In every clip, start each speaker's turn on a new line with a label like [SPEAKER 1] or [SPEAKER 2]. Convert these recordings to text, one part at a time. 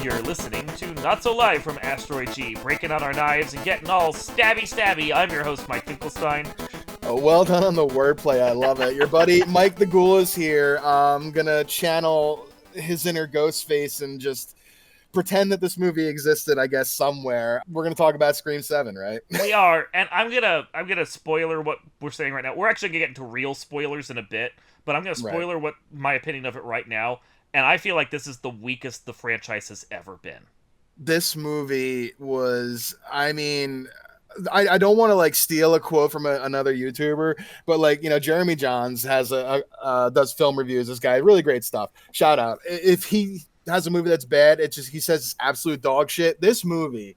[SPEAKER 1] You're listening to Not So Live from Asteroid G, breaking out our knives and getting all stabby. I'm your host, Mike Finkelstein.
[SPEAKER 2] Oh, well done on the wordplay. I love it. Your buddy Mike the Ghoul is here. I'm gonna channel his inner Ghostface and just pretend that this movie existed, I guess, somewhere. We're gonna talk about Scream 7, right?
[SPEAKER 1] We are, and I'm gonna spoiler what we're saying right now. We're actually gonna get into real spoilers in a bit, but I'm gonna spoiler what my opinion of it right now. And I feel like this is the weakest the franchise has ever been.
[SPEAKER 2] This movie was, I don't want to like steal a quote from another YouTuber, but like, Jeremy Johns has does film reviews. This guy, really great stuff. Shout out. If he has a movie that's bad, he says it's absolute dog shit. This movie,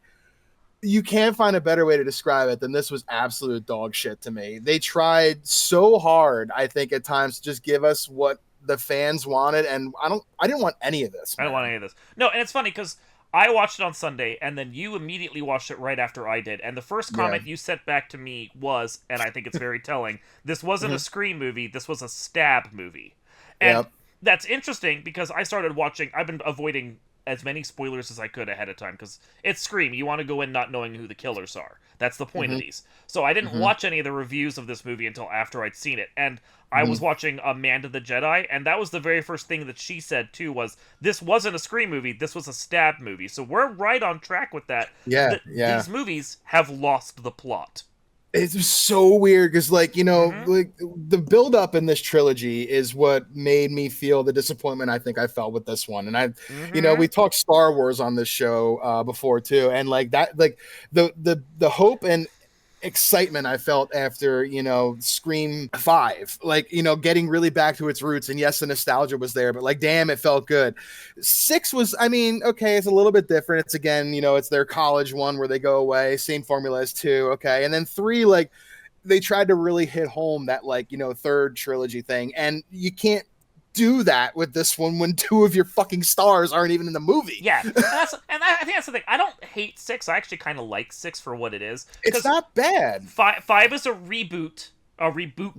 [SPEAKER 2] you can't find a better way to describe it than this was absolute dog shit to me. They tried so hard, I think, at times to just give us what the fans wanted, and I didn't want any of this.
[SPEAKER 1] Man. I don't want any of this. No, and it's funny because I watched it on Sunday, and then you immediately watched it right after I did. And the first comment you sent back to me was, and I think it's very telling, this wasn't a Scream movie, this was a stab movie. And that's interesting because I started watching, I've been avoiding as many spoilers as I could ahead of time because it's Scream. You want to go in not knowing who the killers are. That's the point of these. So I didn't watch any of the reviews of this movie until after I'd seen it. And I was watching Amanda the Jedi, and that was the very first thing that she said, too, was this wasn't a Scream movie, this was a stab movie. So we're right on track with that. These movies have lost the plot.
[SPEAKER 2] It's so weird because, like, like the build-up in this trilogy is what made me feel the disappointment I think I felt with this one. And we talked Star Wars on this show before too, and like that, like the hope and excitement I felt after Scream 5, like getting really back to its roots, and yes, the nostalgia was there, but like damn, it felt good. 6 was, okay, it's a little bit different. It's again, it's their college one where they go away, same formula as 2, okay, and then 3, like they tried to really hit home that like third trilogy thing, and you can't do that with this one when 2 of your fucking stars aren't even in the movie.
[SPEAKER 1] Yeah, and I think that's the thing. I don't hate 6. I actually kind of like 6 for what it is.
[SPEAKER 2] It's not bad.
[SPEAKER 1] 5 is a reboot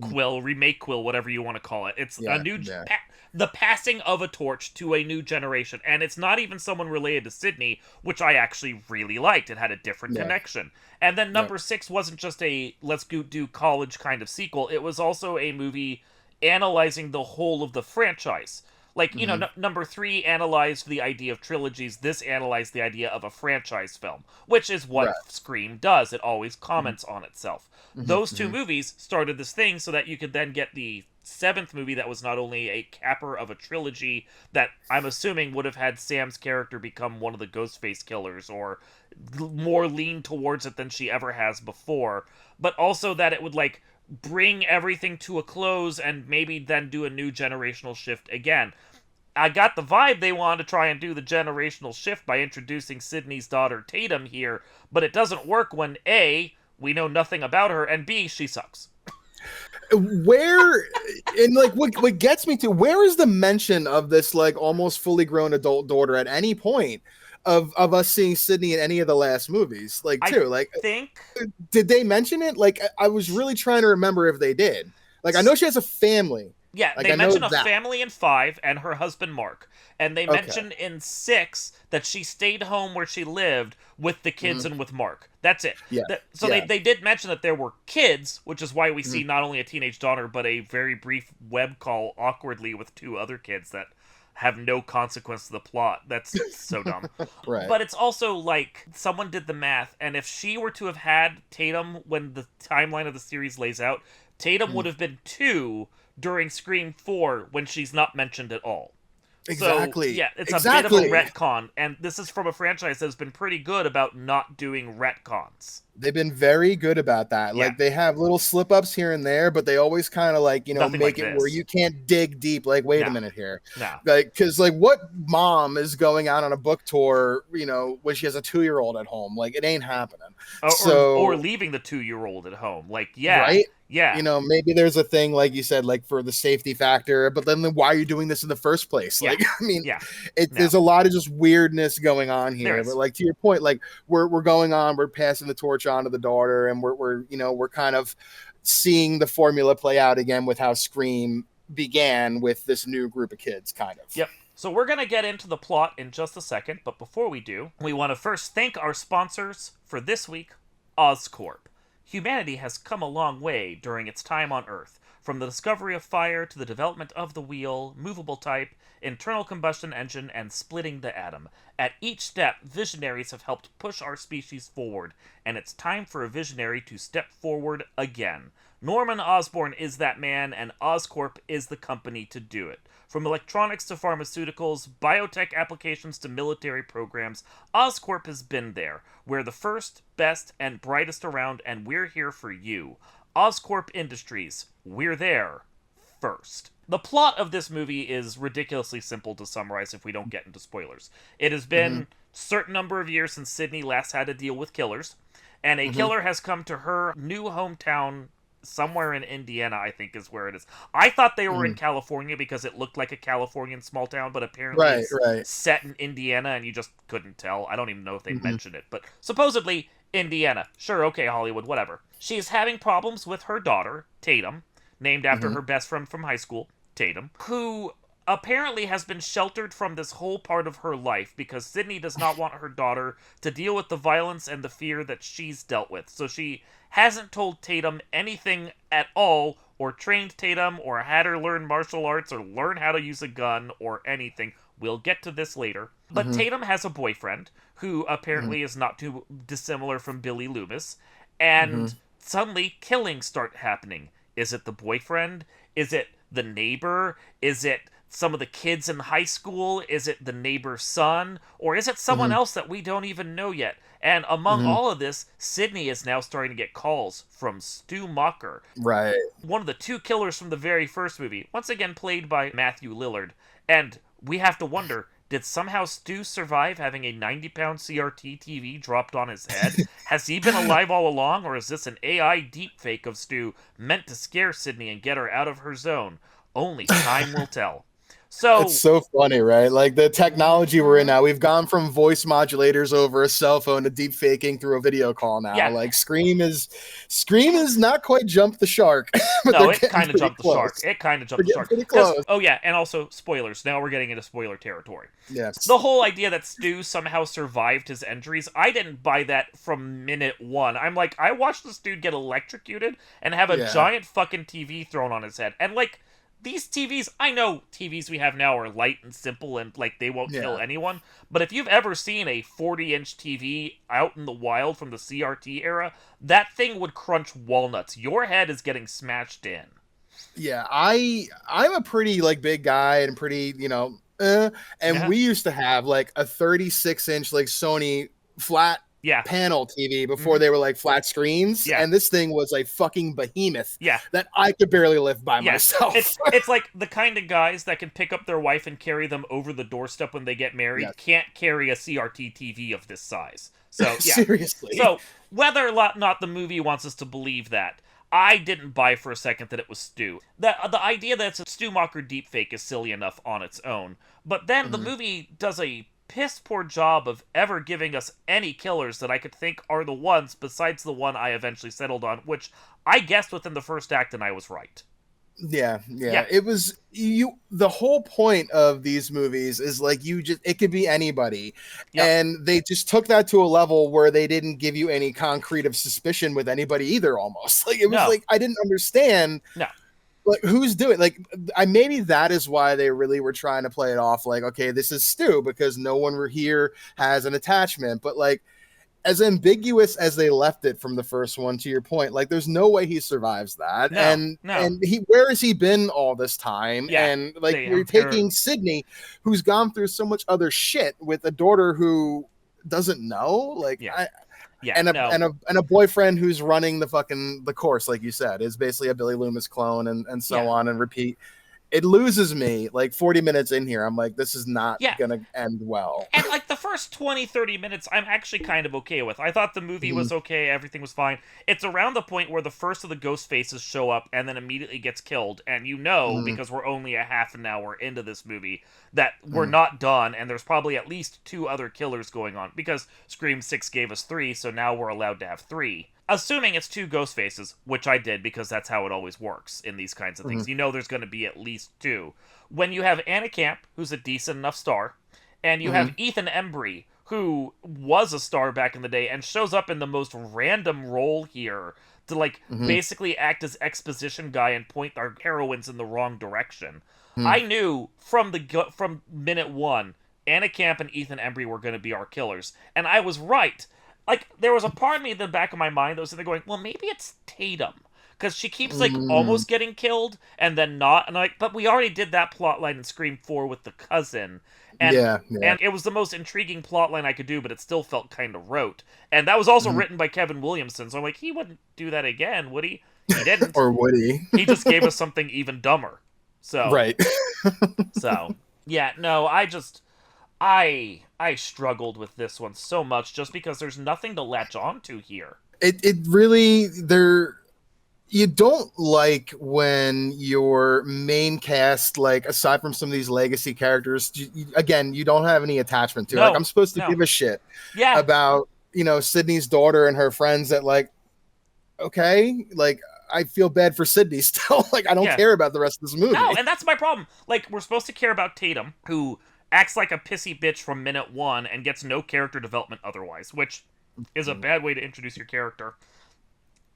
[SPEAKER 1] quill, remake quill, whatever you want to call it. It's the passing of a torch to a new generation, and it's not even someone related to Sidney, which I actually really liked. It had a different connection. And then number 6 wasn't just a let's go do college kind of sequel. It was also a movie analyzing the whole of the franchise. Like, number 3 analyzed the idea of trilogies. This analyzed the idea of a franchise film, which is what Scream does. It always comments on itself. Those 2 movies started this thing so that you could then get the 7th movie that was not only a capper of a trilogy that I'm assuming would have had Sam's character become one of the Ghostface killers or more lean towards it than she ever has before, but also that it would, like, bring everything to a close and maybe then do a new generational shift again. I got the vibe they wanted to try and do the generational shift by introducing Sidney's daughter Tatum here, but it doesn't work when A, we know nothing about her, and B, she sucks.
[SPEAKER 2] Where, and like what gets me to, where is the mention of this like almost fully grown adult daughter at any point of us seeing Sidney in any of the last movies? Like, too, like, did they mention it? Like, I was really trying to remember if they did. Like, I know she has a family.
[SPEAKER 1] Yeah,
[SPEAKER 2] like,
[SPEAKER 1] they mention a family in 5 and her husband Mark. And they mention in 6 that she stayed home where she lived with the kids and with Mark. That's it.
[SPEAKER 2] Yeah.
[SPEAKER 1] They did mention that there were kids, which is why we see not only a teenage daughter, but a very brief web call awkwardly with 2 other kids that have no consequence to the plot. That's so dumb.
[SPEAKER 2] Right.
[SPEAKER 1] But it's also like someone did the math, and if she were to have had Tatum when the timeline of the series lays out, Tatum would have been 2 during Scream 4 when she's not mentioned at all.
[SPEAKER 2] Exactly.
[SPEAKER 1] So, yeah, it's a bit of a retcon, and this is from a franchise that's been pretty good about not doing retcons.
[SPEAKER 2] They've been very good about that. Like, they have little slip-ups here and there, but they always kind of, like, make it where you can't dig deep. Like, wait a minute here.
[SPEAKER 1] No.
[SPEAKER 2] Like, because, like, what mom is going out on a book tour, when she has a 2-year-old at home? Like, it ain't happening.
[SPEAKER 1] Or leaving the 2-year-old at home. Like,
[SPEAKER 2] right?
[SPEAKER 1] Yeah.
[SPEAKER 2] Maybe there's a thing, like you said, like for the safety factor, but then why are you doing this in the first place? Like, there's a lot of just weirdness going on here. But like, to your point, like we're going on, we're passing the torch on to the daughter, and we're kind of seeing the formula play out again with how Scream began with this new group of kids, kind of.
[SPEAKER 1] Yep. So we're going to get into the plot in just a second, but before we do, we want to first thank our sponsors for this week, Oscorp. Humanity has come a long way during its time on Earth, from the discovery of fire to the development of the wheel, movable type, internal combustion engine, and splitting the atom. At each step, visionaries have helped push our species forward, and it's time for a visionary to step forward again. Norman Osborn is that man, and Oscorp is the company to do it. From electronics to pharmaceuticals, biotech applications to military programs, Oscorp has been there. We're the first, best, and brightest around, and we're here for you. Oscorp Industries. We're there first. The plot of this movie is ridiculously simple to summarize if we don't get into spoilers. It has been a certain number of years since Sidney last had to deal with killers, and a killer has come to her new hometown somewhere in Indiana, I think is where it is. I thought they were in California because it looked like a Californian small town, but apparently it's set in Indiana and you just couldn't tell. I don't even know if they mentioned it, but supposedly Indiana. Sure, okay, Hollywood, whatever. She's having problems with her daughter, Tatum, named after her best friend from high school, Tatum, who apparently has been sheltered from this whole part of her life because Sidney does not want her daughter to deal with the violence and the fear that she's dealt with. So she hasn't told Tatum anything at all, or trained Tatum, or had her learn martial arts, or learn how to use a gun, or anything. We'll get to this later. But Tatum has a boyfriend, who apparently is not too dissimilar from Billy Loomis, and suddenly killings start happening. Is it the boyfriend? Is it the neighbor? Is it some of the kids in high school? Is it the neighbor's son? Or is it someone else that we don't even know yet? And among all of this, Sidney is now starting to get calls from Stu Macher.
[SPEAKER 2] Right.
[SPEAKER 1] One of the two killers from the very first movie, once again played by Matthew Lillard. And we have to wonder, did somehow Stu survive having a 90-pound CRT TV dropped on his head? Has he been alive all along, or is this an AI deepfake of Stu meant to scare Sidney and get her out of her zone? Only time will tell. So
[SPEAKER 2] it's so funny, right? Like the technology we're in now, we've gone from voice modulators over a cell phone to deep faking through a video call now.
[SPEAKER 1] Yeah.
[SPEAKER 2] Like Scream is not quite jumped the shark. But
[SPEAKER 1] no, it kind of jumped the shark. It kind of jumped the shark.
[SPEAKER 2] Pretty close.
[SPEAKER 1] Oh yeah, and also spoilers. Now we're getting into spoiler territory.
[SPEAKER 2] Yes.
[SPEAKER 1] The whole idea that Stu somehow survived his injuries, I didn't buy that from minute one. I'm like, I watched this dude get electrocuted and have a giant fucking TV thrown on his head. And like, these TVs, I know TVs we have now are light and simple and like they won't kill anyone, but if you've ever seen a 40-inch TV out in the wild from the CRT era, that thing would crunch walnuts. Your head is getting smashed in.
[SPEAKER 2] Yeah, I'm a pretty like big guy and pretty, we used to have like a 36-inch like Sony flat panel TV before they were like flat screens, and this thing was a fucking behemoth that I could barely lift by myself.
[SPEAKER 1] It's like the kind of guys that can pick up their wife and carry them over the doorstep when they get married can't carry a CRT TV of this size. So
[SPEAKER 2] seriously.
[SPEAKER 1] So whether or not the movie wants us to believe that, I didn't buy for a second that it was Stu. The idea that it's a Stu Macher deepfake is silly enough on its own, but then the movie does a piss poor job of ever giving us any killers that I could think are the ones besides the one I eventually settled on, which I guessed within the first act and I was right.
[SPEAKER 2] Yeah. It was the whole point of these movies is like it could be anybody. And they just took that to a level where they didn't give you any concrete of suspicion with anybody either, almost. Like it was like I didn't understand.
[SPEAKER 1] No.
[SPEAKER 2] Like who's doing maybe that is why they really were trying to play it off like, okay, this is Stu because no one here has an attachment, but like as ambiguous as they left it from the first one, to your point, like there's no way he survives that. And where has he been all this time? And like you're taking Sidney, who's gone through so much other shit with a daughter who doesn't know, like and a boyfriend who's running the course, like you said, is basically a Billy Loomis clone and so on and repeat. It loses me like 40 minutes in here. I'm like, this is not gonna end well.
[SPEAKER 1] And like the first 20-30 minutes I'm actually kind of okay with. I thought the movie was okay, everything was fine. It's around the point where the first of the ghost faces show up and then immediately gets killed, and because we're only a half an hour into this movie that we're not done, and there's probably at least 2 other killers going on because Scream 6 gave us 3, so now we're allowed to have 3. assuming it's 2 ghost faces, which I did because that's how it always works in these kinds of things.
[SPEAKER 2] Mm-hmm.
[SPEAKER 1] You know there's going to be at least 2. When you have Anna Camp, who's a decent enough star, and you have
[SPEAKER 2] Mm-hmm.
[SPEAKER 1] Ethan Embry, who was a star back in the day and shows up in the most random role here to like
[SPEAKER 2] Mm-hmm.
[SPEAKER 1] basically act as exposition guy and point our heroines in the wrong direction.
[SPEAKER 2] Mm-hmm.
[SPEAKER 1] I knew from minute 1 Anna Camp and Ethan Embry were going to be our killers, and I was right. Like there was a part of me in the back of my mind that was sitting there going, well, maybe it's Tatum because she keeps like
[SPEAKER 2] Mm-hmm.
[SPEAKER 1] almost getting killed and then not, and I'm like, but we already did that plot line in Scream 4 with the cousin, and
[SPEAKER 2] Yeah, yeah.
[SPEAKER 1] and it was the most intriguing plot line I could do, but it still felt kind of rote. And that was also
[SPEAKER 2] Mm-hmm.
[SPEAKER 1] written by Kevin Williamson, so I'm like, he wouldn't do that again, would he? He didn't.
[SPEAKER 2] Or Woody.
[SPEAKER 1] He just gave us something even dumber. So,
[SPEAKER 2] Right.
[SPEAKER 1] so yeah, no, I struggled with this one so much just because there's nothing to latch on to here.
[SPEAKER 2] It really there you don't like when your main cast, like aside from some of these legacy characters, again, you don't have any attachment to. Like
[SPEAKER 1] No,
[SPEAKER 2] I'm supposed to
[SPEAKER 1] no.
[SPEAKER 2] give a shit
[SPEAKER 1] Yeah,
[SPEAKER 2] about, Sydney's daughter and her friends that like, okay, like I feel bad for Sidney still. Like I don't
[SPEAKER 1] yeah.
[SPEAKER 2] care about the rest of this
[SPEAKER 1] No,
[SPEAKER 2] movie.
[SPEAKER 1] and that's my problem. Like, we're supposed to care about Tatum, who acts like a pissy bitch from minute 1 and gets no character development otherwise, which is a bad way to introduce your character.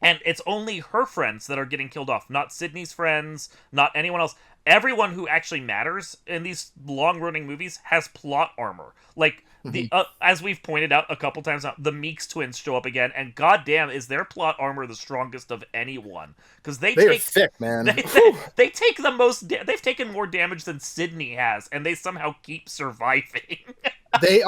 [SPEAKER 1] And it's only her friends that are getting killed off, not Sidney's friends, not anyone else. Everyone who actually matters in these long-running movies has plot armor. Like the as we've pointed out a couple times now, the Meeks twins show up again, and goddamn, is their plot armor the strongest of anyone? Because
[SPEAKER 2] They are thick, man.
[SPEAKER 1] they take the most. They've taken more damage than Sidney has, and they somehow keep surviving.
[SPEAKER 2] They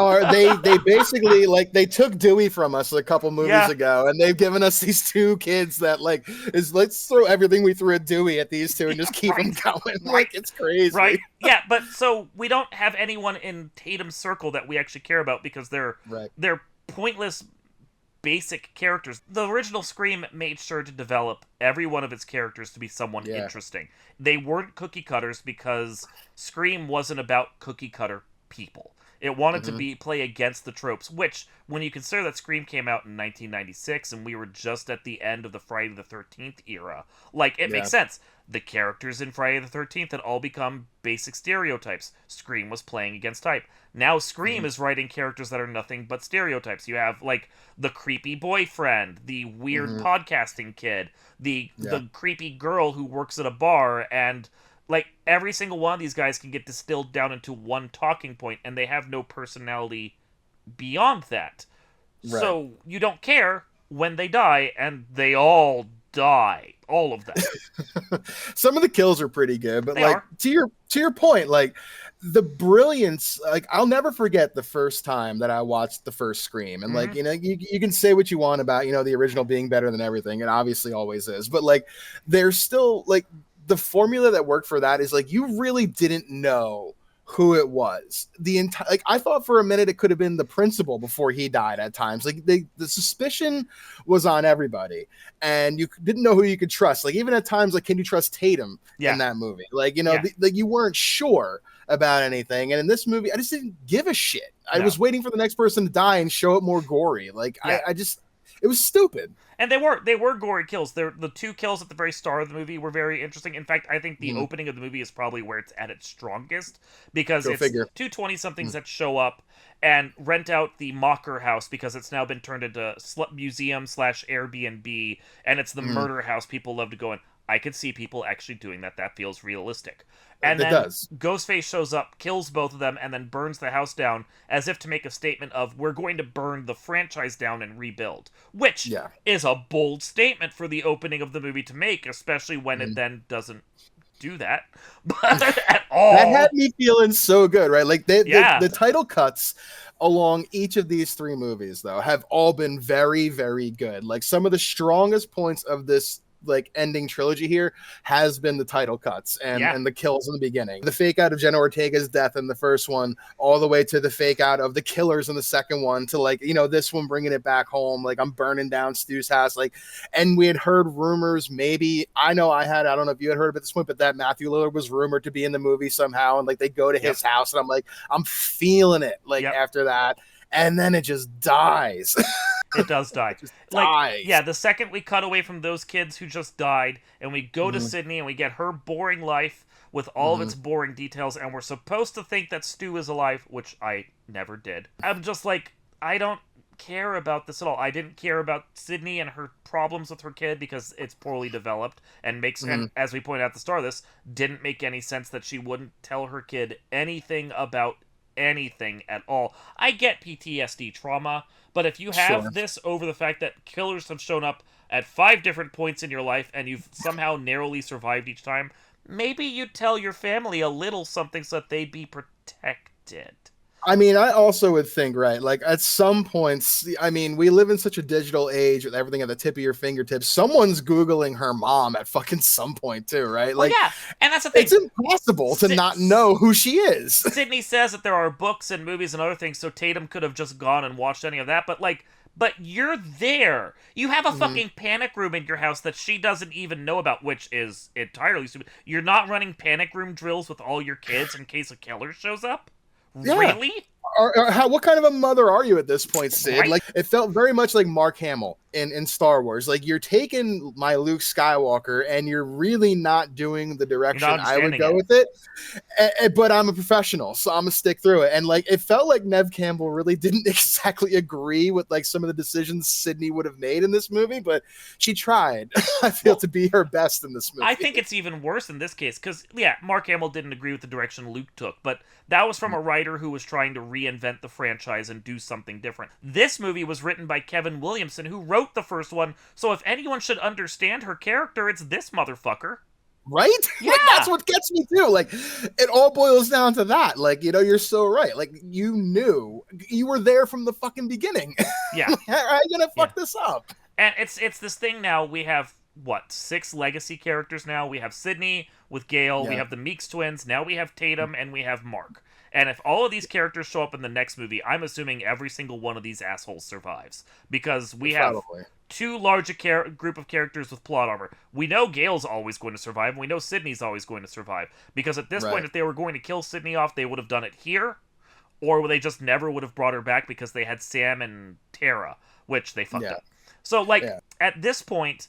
[SPEAKER 2] basically like they took Dewey from us a couple movies
[SPEAKER 1] Yeah.
[SPEAKER 2] ago, and they've given us these 2 kids that like is let's throw everything we threw at Dewey at these 2 and just keep them going. Like it's crazy.
[SPEAKER 1] Right? Yeah, but so we don't have anyone in Tatum's circle that we actually care about because
[SPEAKER 2] Right.
[SPEAKER 1] they're pointless basic characters. The original Scream made sure to develop every one of its characters to be someone interesting. They weren't cookie cutters because Scream wasn't about cookie cutter people. It wanted to be play against the tropes, which, when you consider that Scream came out in 1996 and we were just at the end of the Friday the 13th era, like, it makes sense. The characters in Friday the 13th had all become basic stereotypes. Scream was playing against type. Now Scream is writing characters that are nothing but stereotypes. You have, like, the creepy boyfriend, the weird podcasting kid, the creepy girl who works at a bar, and like every single one of these guys can get distilled down into one talking point and they have no personality beyond that.
[SPEAKER 2] Right.
[SPEAKER 1] So you don't care when they die, and they all die. All of them.
[SPEAKER 2] Some of the kills are pretty good, but
[SPEAKER 1] They
[SPEAKER 2] like
[SPEAKER 1] are.
[SPEAKER 2] to your point, like the brilliance, like I'll never forget the first time that I watched the first Scream. And like, you can say what you want about, the original being better than everything, and obviously always is, but like there's still like the formula that worked for that is like you really didn't know who it was. The entire, like I thought for a minute it could have been the principal before he died at times. Like the suspicion was on everybody, and you didn't know who you could trust. Like even at times, like can you trust Tatum in that movie? Like like you weren't sure about anything. And in this movie, I just didn't give a shit. I was waiting for the next person to die and show it more gory. Like I just, it was stupid.
[SPEAKER 1] And they were gory kills. The 2 kills at the very start of the movie were very interesting. In fact, I think the opening of the movie is probably where it's at its strongest because it's 2 20-somethings that show up and rent out the Mocker house because it's now been turned into museum / Airbnb, and it's the murder house people love to go in. I could see people actually doing that. That feels realistic. And then Ghostface shows up, kills both of them, and then burns the house down as if to make a statement of, we're going to burn the franchise down and rebuild. Which is a bold statement for the opening of the movie to make, especially when it then doesn't do that at all.
[SPEAKER 2] That had me feeling so good, right? Like the title cuts along each of these 3 movies, though, have all been very, very good. Like some of the strongest points of this like ending trilogy here has been the title cuts and the kills in the beginning. The fake out of Jenna Ortega's death in the first one, all the way to the fake out of the killers in the second one, to like, this one bringing it back home. Like I'm burning down Stu's house. Like, and we had heard rumors, maybe, I don't know if you had heard of it at this point, but that Matthew Lillard was rumored to be in the movie somehow. And like, they go to his house and I'm like, I'm feeling it. Like after that. And then it just dies.
[SPEAKER 1] It does die.
[SPEAKER 2] Just
[SPEAKER 1] Like,
[SPEAKER 2] dies.
[SPEAKER 1] yeah, the second we cut away from those kids who just died, and we go to Sidney and we get her boring life with all of its boring details, and we're supposed to think that Stu is alive, which I never did. I'm just like, I don't care about this at all. I didn't care about Sidney and her problems with her kid because it's poorly developed and and as we pointed out at the start of this, didn't make any sense that she wouldn't tell her kid anything about anything at all. I get PTSD trauma, but if you have this over the fact that killers have shown up at 5 different points in your life and you've somehow narrowly survived each time, maybe you tell your family a little something so that they'd be protected.
[SPEAKER 2] I mean, I also would think, right, like at some points, I mean, we live in such a digital age with everything at the tip of your fingertips. Someone's Googling her mom at fucking some point too, right? Like,
[SPEAKER 1] yeah, and that's the thing.
[SPEAKER 2] It's impossible to not know who she is.
[SPEAKER 1] Sidney says that there are books and movies and other things, so Tatum could have just gone and watched any of that, but you're there. You have a fucking panic room in your house that she doesn't even know about, which is entirely stupid. You're not running panic room drills with all your kids in case a killer shows up? Yeah. Really?
[SPEAKER 2] What kind of a mother are you at this point, Sid?
[SPEAKER 1] Right?
[SPEAKER 2] Like, it felt very much like Mark Hamill in Star Wars. Like, you're taking my Luke Skywalker and you're really not doing the direction I would go with it. But I'm a professional, so I'm gonna stick through it. And like, it felt like Neve Campbell really didn't exactly agree with like some of the decisions Sidney would have made in this movie, but she tried. I feel to be her best in this movie.
[SPEAKER 1] I think it's even worse in this case because yeah, Mark Hamill didn't agree with the direction Luke took, but that was from a writer who was trying to reinvent the franchise and do something different. This movie was written by Kevin Williamson, who wrote the first one, so if anyone should understand her character, it's this motherfucker.
[SPEAKER 2] Right?
[SPEAKER 1] Yeah.
[SPEAKER 2] Like, that's what gets me too. Like, it all boils down to that. Like, you know, you're so right. Like, you knew. You were there from the fucking beginning.
[SPEAKER 1] Yeah.
[SPEAKER 2] How are you gonna fuck this up?
[SPEAKER 1] And it's this thing now, we have, 6 legacy characters now? We have Sidney with Gale, we have the Meeks twins, now we have Tatum, and we have Mark. And if all of these characters show up in the next movie, I'm assuming every single one of these assholes survives. Because we have too large a group of characters with plot armor. We know Gale's always going to survive, and we know Sidney's always going to survive. Because at this point, if they were going to kill Sidney off, they would have done it here, or they just never would have brought her back because they had Sam and Tara, which they fucked up. So, like, at this point,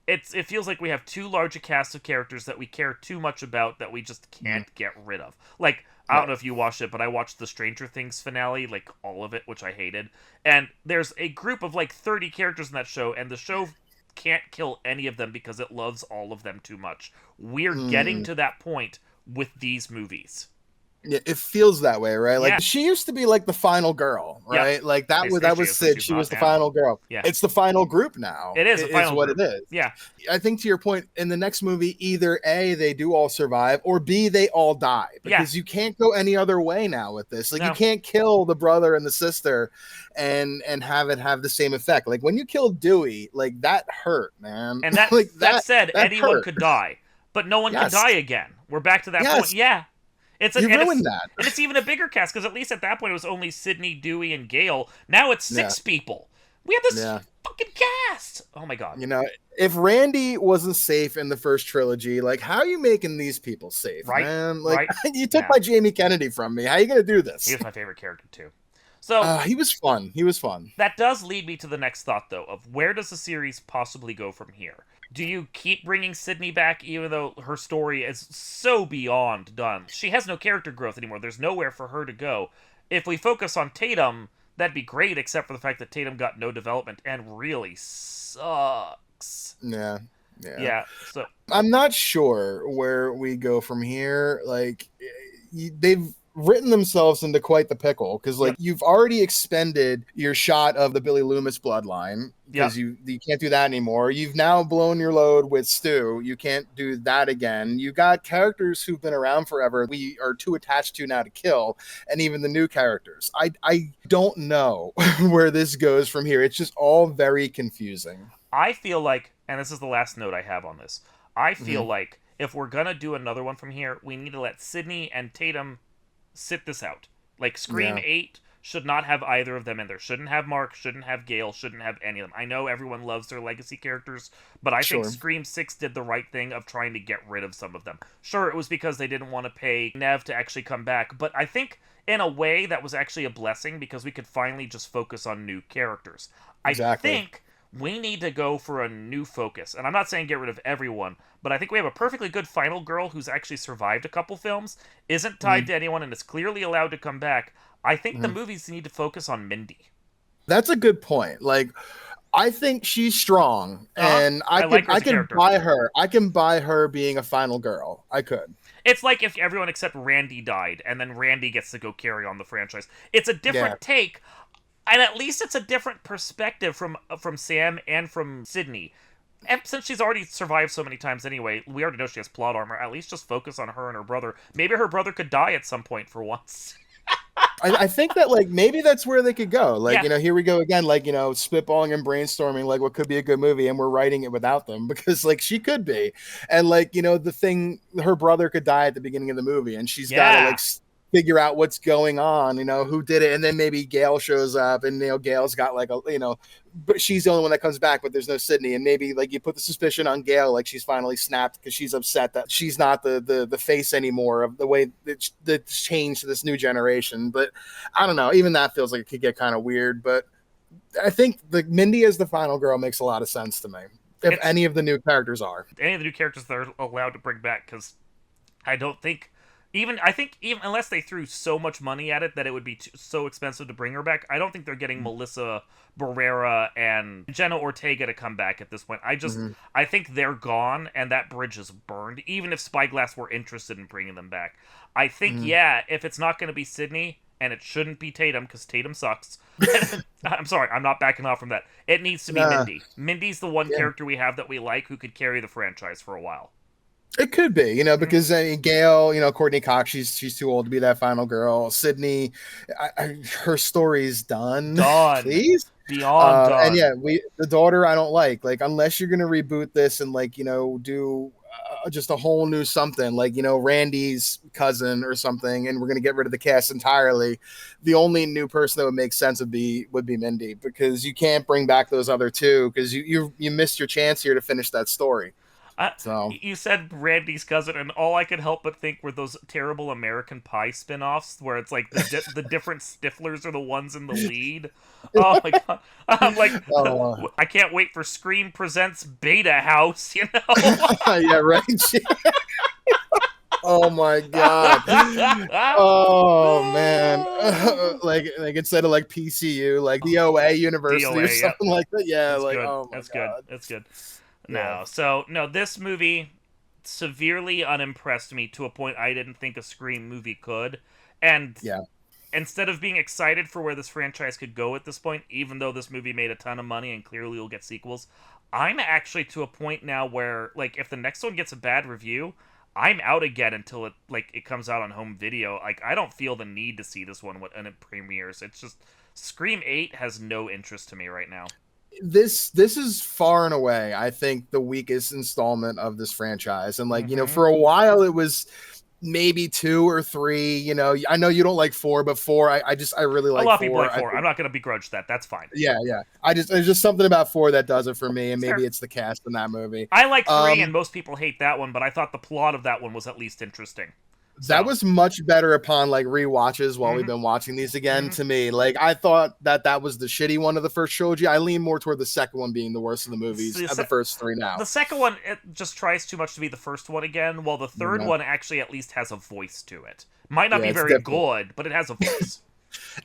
[SPEAKER 1] it feels like we have too large a cast of characters that we care too much about that we just can't get rid of. Like, I don't know if you watched it, but I watched the Stranger Things finale, like all of it, which I hated. And there's a group of like 30 characters in that show, and the show can't kill any of them because it loves all of them too much. We're getting to that point with these movies.
[SPEAKER 2] Yeah, it feels that way, right? Like she used to be like the final girl, right? Like that was Sid. She was the final girl.
[SPEAKER 1] Yeah,
[SPEAKER 2] it's the final group now.
[SPEAKER 1] It is. It's
[SPEAKER 2] what it is.
[SPEAKER 1] Yeah,
[SPEAKER 2] I think to your point, in the next movie, either A, they do all survive, or B, they all die. Because you can't go any other way now with this. Like you can't kill the brother and the sister, and have it have the same effect. Like when you killed Dewey, like that hurt, man.
[SPEAKER 1] And that
[SPEAKER 2] like
[SPEAKER 1] that said, anyone could die, but no one could die again. We're back to that point. Yeah.
[SPEAKER 2] You ruined that.
[SPEAKER 1] And it's even a bigger cast, because at least at that point it was only Sidney, Dewey, and Gale. Now it's 6 people. We have this fucking cast! Oh my god.
[SPEAKER 2] You know, if Randy wasn't safe in the first trilogy, like, how are you making these people safe, man? Like, you took my Jamie Kennedy from me. How are you going to do this?
[SPEAKER 1] He was my favorite character, too. So
[SPEAKER 2] he was fun. He was fun.
[SPEAKER 1] That does lead me to the next thought, though, of where does the series possibly go from here? Do you keep bringing Sidney back even though her story is so beyond done? She has no character growth anymore. There's nowhere for her to go. If we focus on Tatum, that'd be great, except for the fact that Tatum got no development and really sucks.
[SPEAKER 2] Yeah.
[SPEAKER 1] So
[SPEAKER 2] I'm not sure where we go from here. Like, they've written themselves into quite the pickle, because like you've already expended your shot of the Billy Loomis bloodline, because you can't do that anymore. You've now blown your load with Stu. You can't do that again. You got characters who've been around forever we are too attached to now to kill, and even the new characters. I don't know where this goes from here. It's just all very confusing.
[SPEAKER 1] I feel like, and this is the last note I have on this, I feel like if we're gonna do another one from here, we need to let Sidney and Tatum sit this out. Like Scream 8 should not have either of them in there. Shouldn't have Mark, shouldn't have Gale, shouldn't have any of them. I know everyone loves their legacy characters, but I think
[SPEAKER 2] Sure.
[SPEAKER 1] Scream 6 did the right thing of trying to get rid of some of them. Sure, it was because they didn't want to pay Nev to actually come back, but I think in a way that was actually a blessing because we could finally just focus on new characters.
[SPEAKER 2] Exactly.
[SPEAKER 1] I think we need to go for a new focus. And I'm not saying get rid of everyone, but I think we have a perfectly good final girl who's actually survived a couple films, isn't tied to anyone, and is clearly allowed to come back. I think the movies need to focus on Mindy.
[SPEAKER 2] That's a good point. Like, I think she's strong, and I can buy her. I can buy her being a final girl. I could.
[SPEAKER 1] It's like if everyone except Randy died, and then Randy gets to go carry on the franchise. It's a different take, and at least it's a different perspective from Sam and from Sidney. And since she's already survived so many times anyway, we already know she has plot armor. At least just focus on her and her brother. Maybe her brother could die at some point for once.
[SPEAKER 2] I think that, like, maybe that's where they could go. Like, here we go again, like, spitballing and brainstorming, like, what could be a good movie, and we're writing it without them because, like, she could be. And, like, the thing, her brother could die at the beginning of the movie, and she's got to, like, figure out what's going on, who did it. And then maybe Gale shows up, and, Gale's got, like, but she's the only one that comes back, but there's no Sidney. And maybe, like, you put the suspicion on Gale, like she's finally snapped because she's upset that she's not the face anymore of the way that's changed to this new generation. But I don't know. Even that feels like it could get kind of weird. But I think the Mindy as the final girl makes a lot of sense to me. If any of the new characters are.
[SPEAKER 1] Any of the new characters they're allowed to bring back, because I don't think... I think unless they threw so much money at it that it would be so expensive to bring her back, I don't think they're getting Melissa Barrera and Jenna Ortega to come back at this point. I think they're gone, and that bridge is burned, even if Spyglass were interested in bringing them back. I think, if it's not going to be Sidney, and it shouldn't be Tatum, because Tatum sucks. I'm sorry, I'm not backing off from that. It needs to be Mindy. Mindy's the one character we have that we like who could carry the franchise for a while.
[SPEAKER 2] It could be, because Gale, Courtney Cox, she's too old to be that final girl. Sidney, her story's done. Please,
[SPEAKER 1] beyond done.
[SPEAKER 2] And the daughter, I don't like unless you're gonna reboot this and do just a whole new something, Randy's cousin or something, and we're gonna get rid of the cast entirely. The only new person that would make sense would be Mindy, because you can't bring back those other two because you missed your chance here to finish that story.
[SPEAKER 1] You said Randy's cousin, and all I could help but think were those terrible American Pie spin-offs where it's like the different Stiflers are the ones in the lead. Oh my god! I'm like, I can't wait for Scream Presents Beta House.
[SPEAKER 2] Yeah, right. Oh my god! Oh man! like instead of PCU, DOA University or something like that. Yeah,
[SPEAKER 1] that's
[SPEAKER 2] like
[SPEAKER 1] good.
[SPEAKER 2] Oh my
[SPEAKER 1] that's
[SPEAKER 2] god.
[SPEAKER 1] Good. That's good. No, this movie severely unimpressed me to a point I didn't think a Scream movie could. And instead of being excited for where this franchise could go at this point, even though this movie made a ton of money and clearly will get sequels, I'm actually to a point now where, if the next one gets a bad review, I'm out again until it comes out on home video. I don't feel the need to see this one when it premieres. It's just Scream 8 has no interest to me right now.
[SPEAKER 2] This is far and away, I think, the weakest installment of this franchise. And for a while it was maybe 2 or 3. I know you don't like 4, but 4, I really like 4.
[SPEAKER 1] A lot of people like 4. I'm not going to begrudge that. That's fine.
[SPEAKER 2] Yeah. There's just something about 4 that does it for me, and maybe it's the cast in that movie.
[SPEAKER 1] I like 3, and most people hate that one, but I thought the plot of that one was at least interesting.
[SPEAKER 2] That was much better upon rewatches while we've been watching these again. To me, I thought that was the shitty one of the first trilogy. I lean more toward the second one being the worst of the movies of the first 3 now.
[SPEAKER 1] The second one, it just tries too much to be the first one again, while the third one actually at least has a voice to it. Might not be very good, but it has a voice.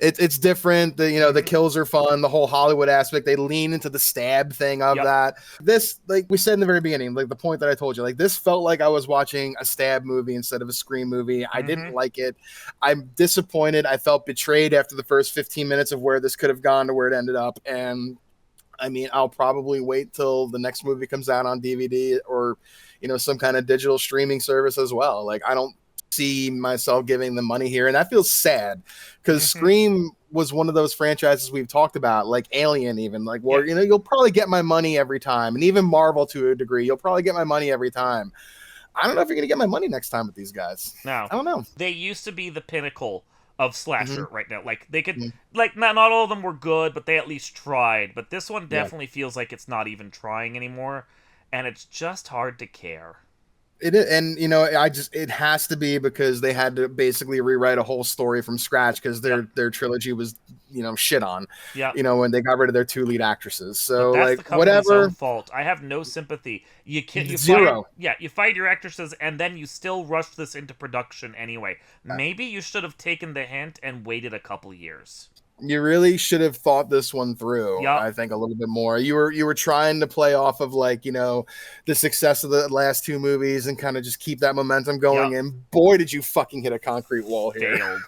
[SPEAKER 2] It's different. The kills are fun. The whole Hollywood aspect, they lean into the stab thing of that. This, we said in the very beginning, the point that I told you, this felt like I was watching a stab movie instead of a Scream movie. I didn't like it. I'm disappointed. I felt betrayed after the first 15 minutes of where this could have gone to where it ended up. And I'll probably wait till the next movie comes out on DVD or, some kind of digital streaming service as well. I don't see myself giving the money here, and that feels sad because Scream was one of those franchises we've talked about, like Alien, even you'll probably get my money every time, and even Marvel to a degree, you'll probably get my money every time. I don't know if you're gonna get my money next time with these guys.
[SPEAKER 1] No,
[SPEAKER 2] I don't know.
[SPEAKER 1] They used to be the pinnacle of slasher right now. Like they could, like not all of them were good, but they at least tried. But this one definitely feels like it's not even trying anymore, and it's just hard to care.
[SPEAKER 2] It is, and it has to be because they had to basically rewrite a whole story from scratch because their trilogy was shit on.
[SPEAKER 1] Yeah.
[SPEAKER 2] When they got rid of their 2 lead actresses. So
[SPEAKER 1] but that's
[SPEAKER 2] like
[SPEAKER 1] the company's
[SPEAKER 2] whatever.
[SPEAKER 1] own fault. I have no sympathy. You
[SPEAKER 2] Zero.
[SPEAKER 1] You fired your actresses and then you still rushed this into production anyway. Maybe you should have taken the hint and waited a couple years.
[SPEAKER 2] You really should have thought this one through.
[SPEAKER 1] Yep.
[SPEAKER 2] I think a little bit more. You were trying to play off of like the success of the last 2 movies and kind of just keep that momentum going. Yep. And boy, did you fucking hit a concrete wall here.
[SPEAKER 1] Failed.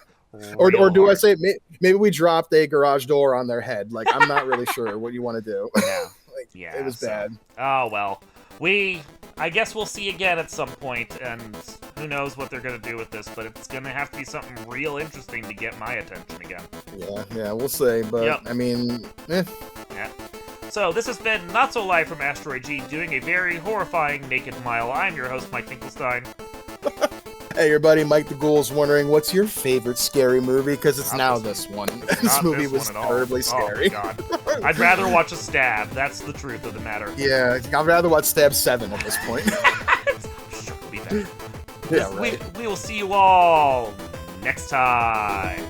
[SPEAKER 2] or do I say maybe we dropped a garage door on their head? Like I'm not really sure what you want to do.
[SPEAKER 1] Yeah,
[SPEAKER 2] it was bad.
[SPEAKER 1] Oh well, I guess we'll see again at some point, and who knows what they're gonna do with this, but it's gonna have to be something real interesting to get my attention again.
[SPEAKER 2] Yeah, we'll see, but I mean,
[SPEAKER 1] Yeah. So this has been Not So Live from Asteroid G, doing a very horrifying Naked Mile. I'm your host, Mike Finkelstein.
[SPEAKER 2] Hey, your buddy Mike the Ghoul's wondering what's your favorite scary movie, because it's now this one. This movie was terribly scary.
[SPEAKER 1] Oh, God. I'd rather watch a stab. That's the truth of the matter.
[SPEAKER 2] Yeah, I'd rather watch Stab 7 at this point.
[SPEAKER 1] Sure, we'll be back.
[SPEAKER 2] Yeah, right.
[SPEAKER 1] We will see you all next time.